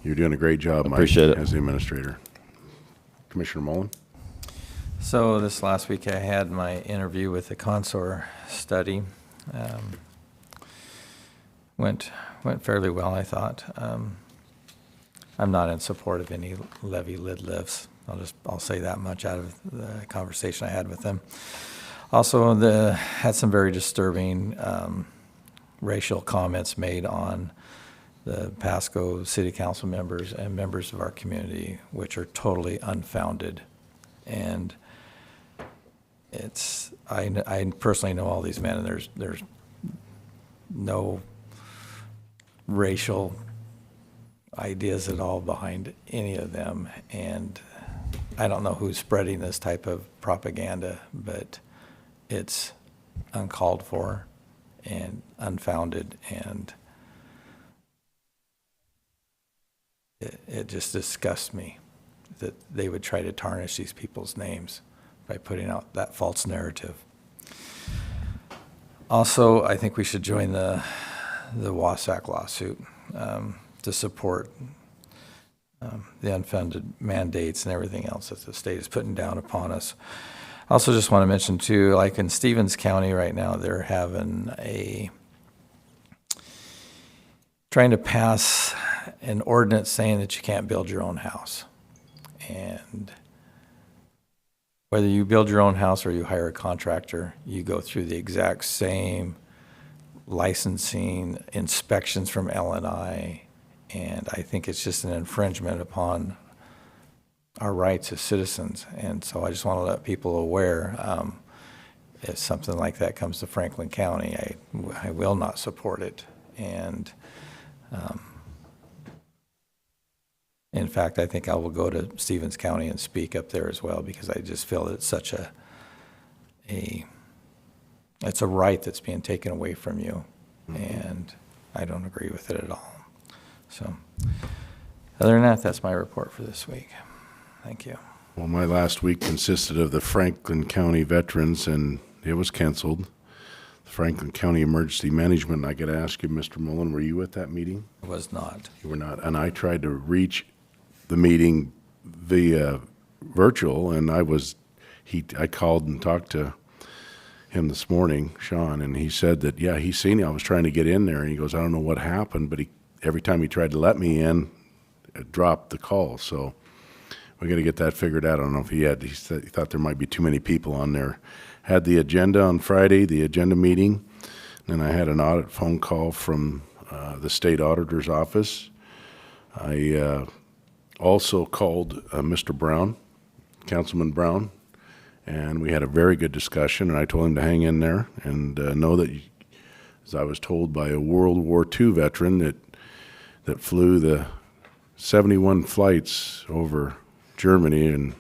you're doing a great job, Mike, Appreciate it. as the administrator. Commissioner Mullen? So this last week I had my interview with the Consor study. Went fairly well, I thought. I'm not in support of any levy lid lifts. I'll say that much out of the conversation I had with them. Also, had some very disturbing racial comments made on the Pasco City Council members and members of our community, which are totally unfounded. And I personally know all these men, and there's no racial ideas at all behind any of them. And I don't know who's spreading this type of propaganda, but it's uncalled for and unfounded, and it just disgusts me that they would try to tarnish these people's names by putting out that false narrative. Also, I think we should join the Wassac lawsuit to support the unfunded mandates and everything else that the state is putting down upon us. I also just want to mention too, like in Stevens County right now, they're having trying to pass an ordinance saying that you can't build your own house. And whether you build your own house or you hire a contractor, you go through the exact same licensing inspections from LNI. And I think it's just an infringement upon our rights as citizens. And so I just want to let people aware, if something like that comes to Franklin County, I will not support it. And in fact, I think I will go to Stevens County and speak up there as well, because I just feel that it's such it's a right that's being taken away from you, and I don't agree with it at all. So, other than that, that's my report for this week. Thank you. Well, my last week consisted of the Franklin County Veterans, and it was canceled. The Franklin County Emergency Management, I got to ask you, Mr. Mullen, were you at that meeting? It was not. You were not. And I tried to reach the meeting via virtual, and I called and talked to him this morning, Sean, and he said that, yeah, he's seen it. I was trying to get in there, and he goes, I don't know what happened, but every time he tried to let me in, it dropped the call. So we got to get that figured out. I don't know if he thought there might be too many people on there. Had the agenda on Friday, the agenda meeting, and then I had an audit phone call from the state auditor's office. I also called Mr. Brown, Councilman Brown, and we had a very good discussion, and I told him to hang in there and know that, as I was told by a World War II veteran that flew the 71 flights over Germany and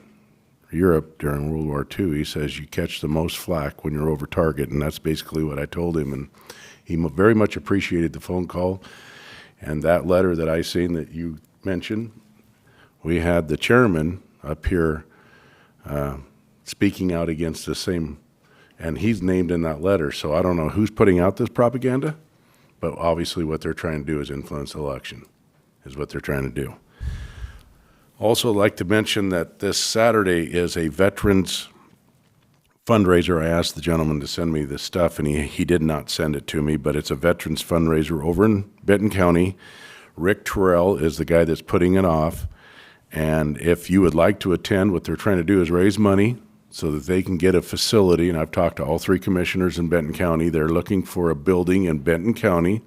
Europe during World War II, he says you catch the most flack when you're over target, and that's basically what I told him, and he very much appreciated the phone call. And that letter that I seen that you mentioned, we had the chairman up here speaking out against the same, and he's named in that letter, so I don't know who's putting out this propaganda, but obviously what they're trying to do is influence the election, is what they're trying to do. Also like to mention that this Saturday is a veterans fundraiser. I asked the gentleman to send me this stuff, and he did not send it to me, but it's a veterans fundraiser over in Benton County. Rick Terrell is the guy that's putting it off, and if you would like to attend, what they're trying to do is raise money so that they can get a facility, and I've talked to all three commissioners in Benton County. They're looking for a building in Benton County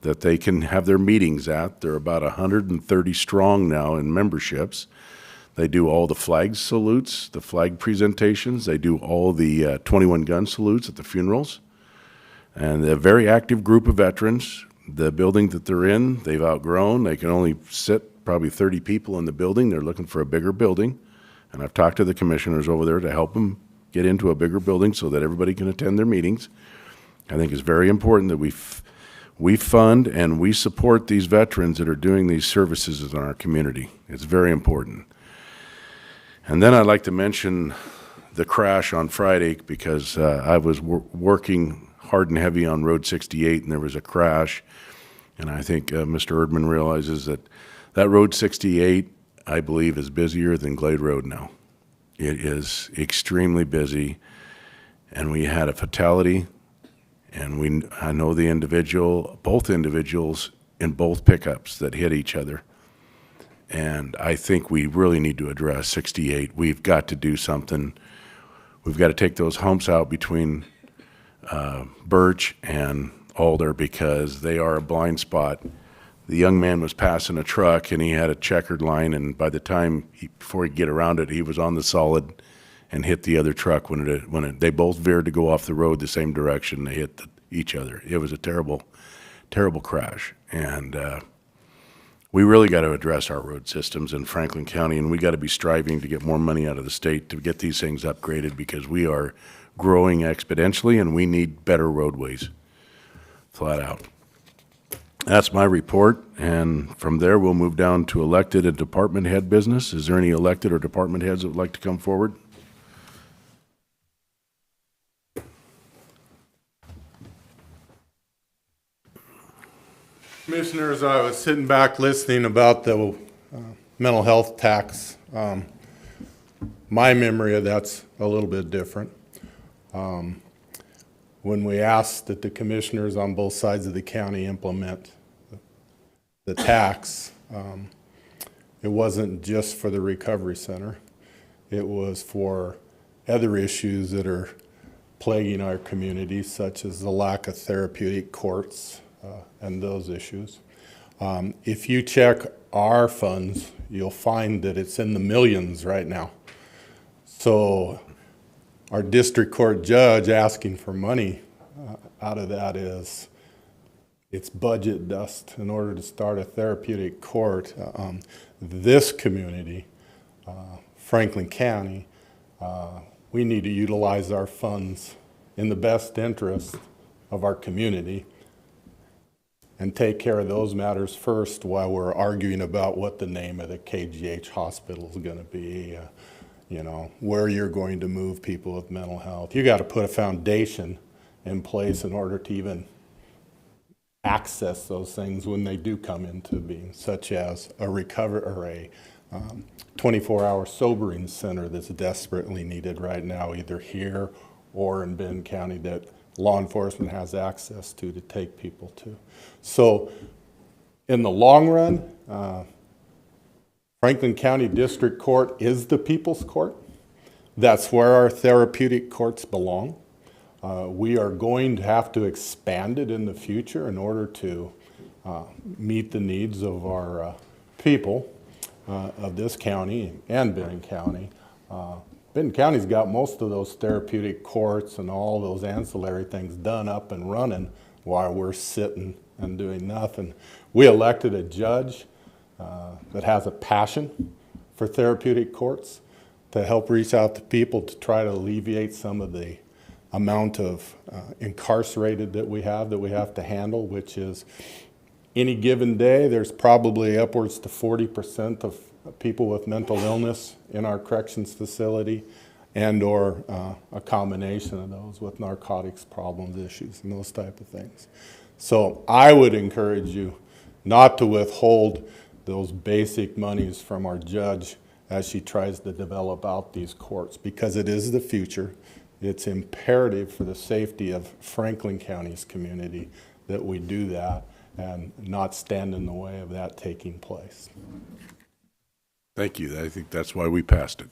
that they can have their meetings at. They're about 130 strong now in memberships. They do all the flag salutes, the flag presentations. They do all the 21 gun salutes at the funerals. And they're a very active group of veterans. The building that they're in, they've outgrown. They can only sit probably 30 people in the building. They're looking for a bigger building. And I've talked to the commissioners over there to help them get into a bigger building so that everybody can attend their meetings. I think it's very important that we fund and we support these veterans that are doing these services in our community. It's very important. And then I'd like to mention the crash on Friday, because I was working hard and heavy on Road 68, and there was a crash. And I think Mr. Erdman realizes that Road 68, I believe, is busier than Glade Road now. It is extremely busy, and we had a fatality. And I know both individuals in both pickups that hit each other. And I think we really need to address 68. We've got to do something. We've got to take those humps out between Birch and Alder, because they are a blind spot. The young man was passing a truck, and he had a checkered line, and by the time, before he could get around it, he was on the solid and hit the other truck. They both veered to go off the road the same direction. They hit each other. It was a terrible, terrible crash. And we really got to address our road systems in Franklin County, and we got to be striving to get more money out of the state to get these things upgraded, because we are growing exponentially, and we need better roadways, flat out. That's my report, and from there we'll move down to elected and department head business. Is there any elected or department heads that would like to come forward? Commissioners, I was sitting back listening about the mental health tax. My memory of that's a little bit different. When we asked that the commissioners on both sides of the county implement the tax, it wasn't just for the recovery center. It was for other issues that are plaguing our community, such as the lack of therapeutic courts, and those issues. If you check our funds, you'll find that it's in the millions right now. So our district court judge asking for money out of that is, it's budget dust in order to start a therapeutic court. This community, Franklin County, we need to utilize our funds in the best interest of our community and take care of those matters first while we're arguing about what the name of the KGH hospital is going to be, you know, where you're going to move people with mental health. You got to put a foundation in place in order to even access those things when they do come into being, such as a 24-hour sobering center that's desperately needed right now, either here or in Benton County, that law enforcement has access to take people to. So in the long run, Franklin County District Court is the people's court. That's where our therapeutic courts belong. We are going to have to expand it in the future in order to meet the needs of our people of this county and Benton County. Benton County's got most of those therapeutic courts and all those ancillary things done up and running while we're sitting and doing nothing. We elected a judge that has a passion for therapeutic courts to help reach out to people to try to alleviate some of the amount of incarcerated that we have to handle, which is any given day, there's probably upwards to 40% of people with mental illness in our corrections facility, and or a combination of those with narcotics problems, issues, and those type of things. So I would encourage you not to withhold those basic monies from our judge as she tries to develop out these courts, because it is the future. It's imperative for the safety of Franklin County's community that we do that and not stand in the way of that taking place. Thank you. I think that's why we passed it.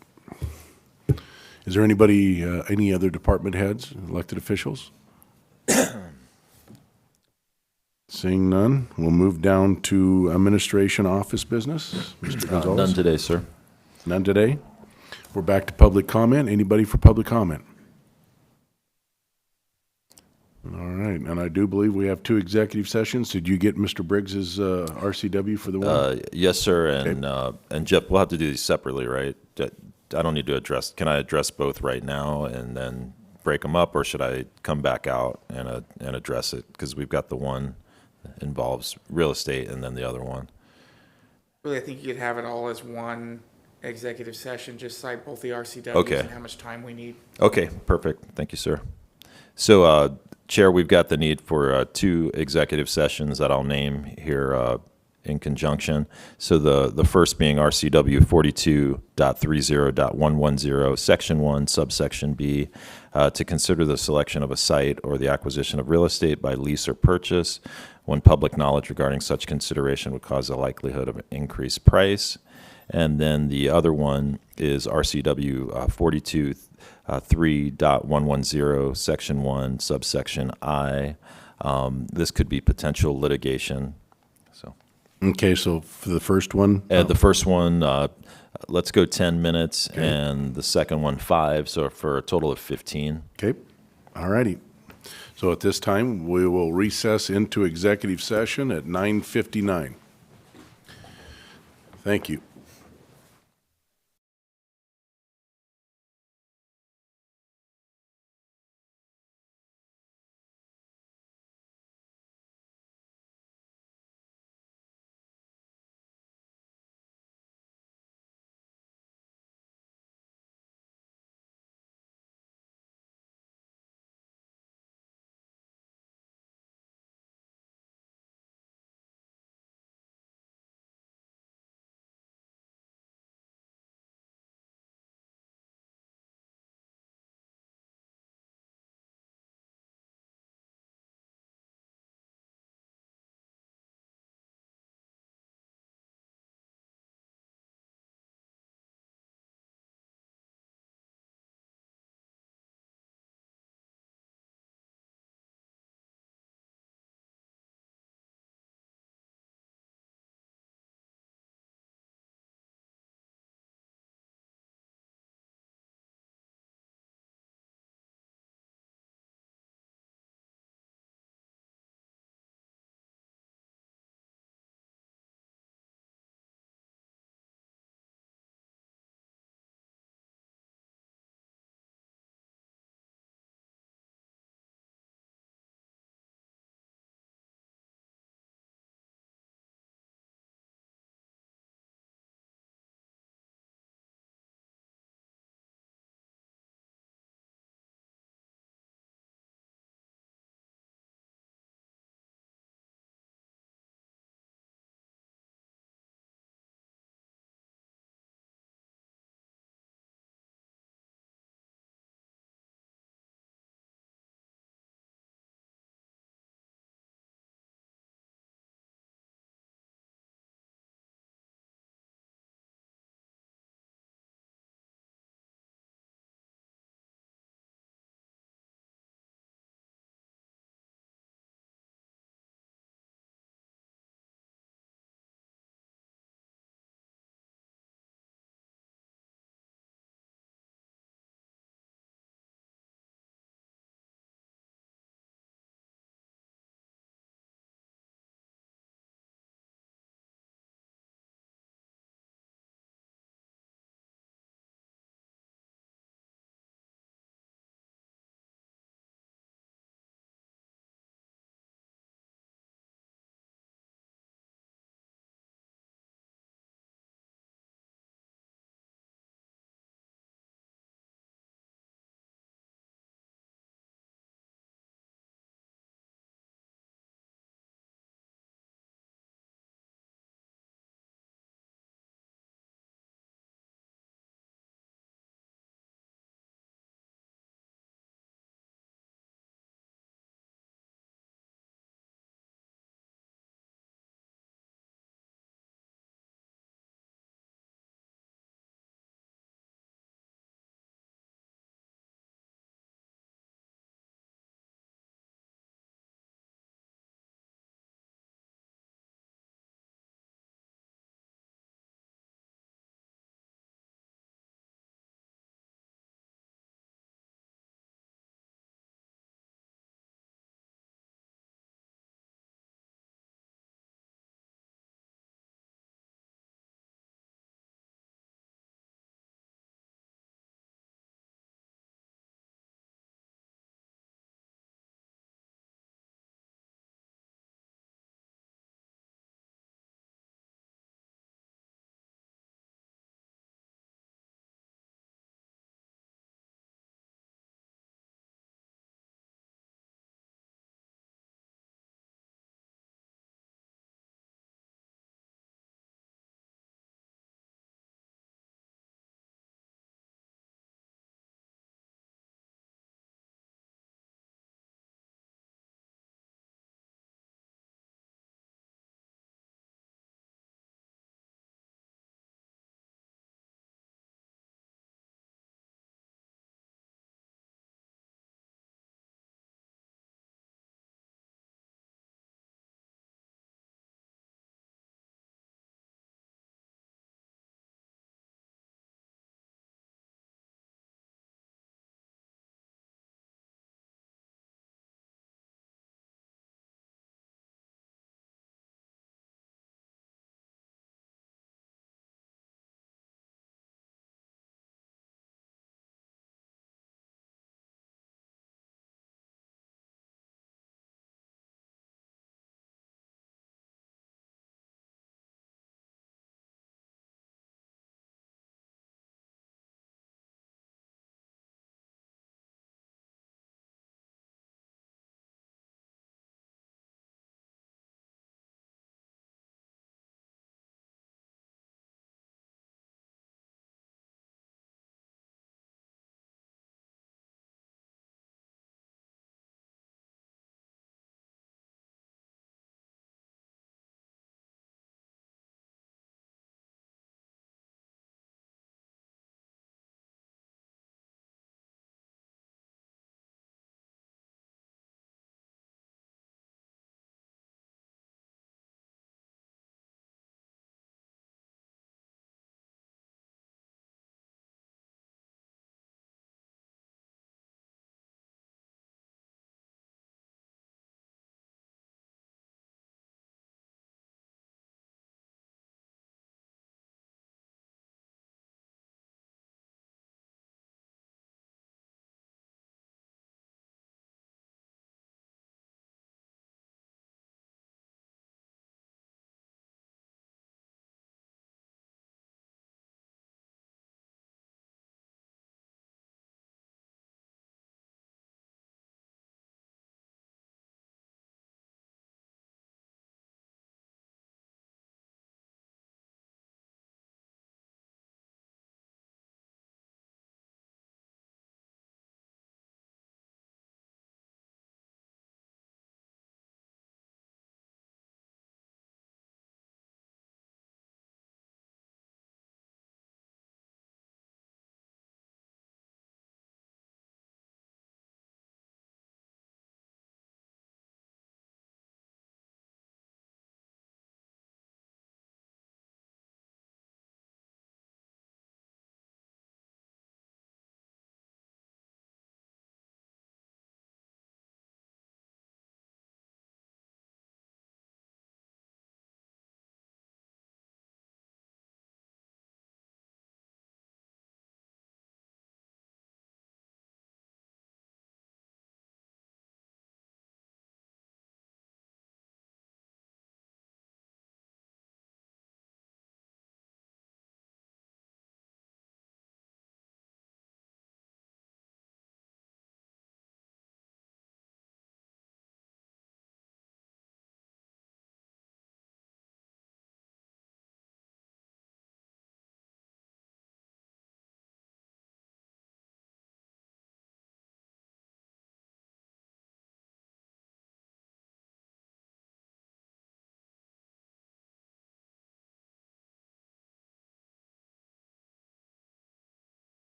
Is there anybody, any other department heads, elected officials? Seeing none, we'll move down to administration office business. Mr. Gonzalez? None today, sir. None today. We're back to public comment. Anybody for public comment? All right, and I do believe we have 2 executive sessions. Did you get Mr. Briggs's RCW for the one? Yes, sir, and Jeff, we'll have to do these separately, right? I don't need to address, can I address both right now and then break them up, or should I come back out and address it? Because we've got the one that involves real estate and then the other one. Really, I think you could have it all as one executive session, just cite both the RCWs Okay. and how much time we need. Okay, perfect. Thank you, sir. So, Chair, we've got the need for 2 executive sessions that I'll name here in conjunction. So the first being RCW 42.30.110, Section 1, subsection B, to consider the selection of a site or the acquisition of real estate by lease or purchase when public knowledge regarding such consideration would cause a likelihood of an increased price. And then the other one is RCW 42.3.110, Section 1, subsection I. This could be potential litigation. So, Okay, so for the first one? the first one, let's go 10 minutes, and the second one 5, so for a total of 15. Okay, all righty. So at this time, we will recess into executive session at 9:59. Thank you.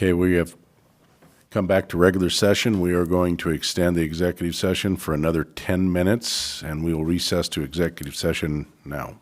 Okay, we have come back to regular session. We are going to extend the executive session for another 10 minutes, and we will recess to executive session now.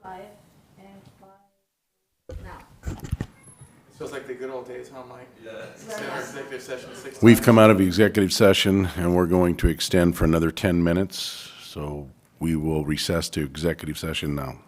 live and live now. Feels like the good old days, huh, Mike? Yeah. Executive session 6 We've come out of executive session and we're going to extend for another 10 minutes. So we will recess to executive session now.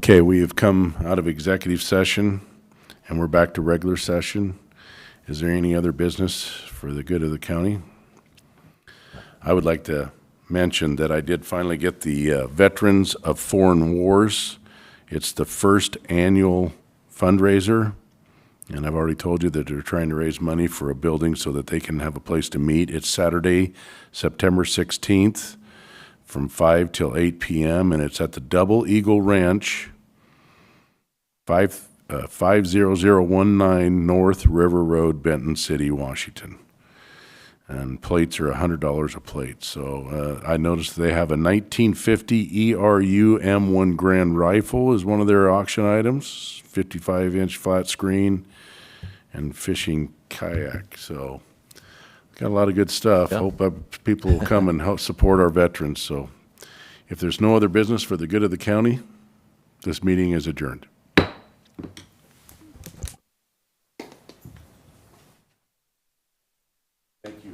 Okay, we have come out of executive session, and we're back to regular session. Is there any other business for the good of the county? I would like to mention that I did finally get the Veterans of Foreign Wars. It's the first annual fundraiser, and I've already told you that they're trying to raise money for a building so that they can have a place to meet. It's Saturday, September 16th, from 5 till 8 p.m., and it's at the Double Eagle Ranch, 50019 North River Road, Benton City, Washington. And plates are $100 a plate. So I noticed they have a 1950 ERU M1 Grand Rifle as one of their auction items, 55-inch flat screen, and fishing kayak. So got a lot of good stuff. Yeah. Hope people will come and help support our veterans. So if there's no other business for the good of the county, this meeting is adjourned. Thank you.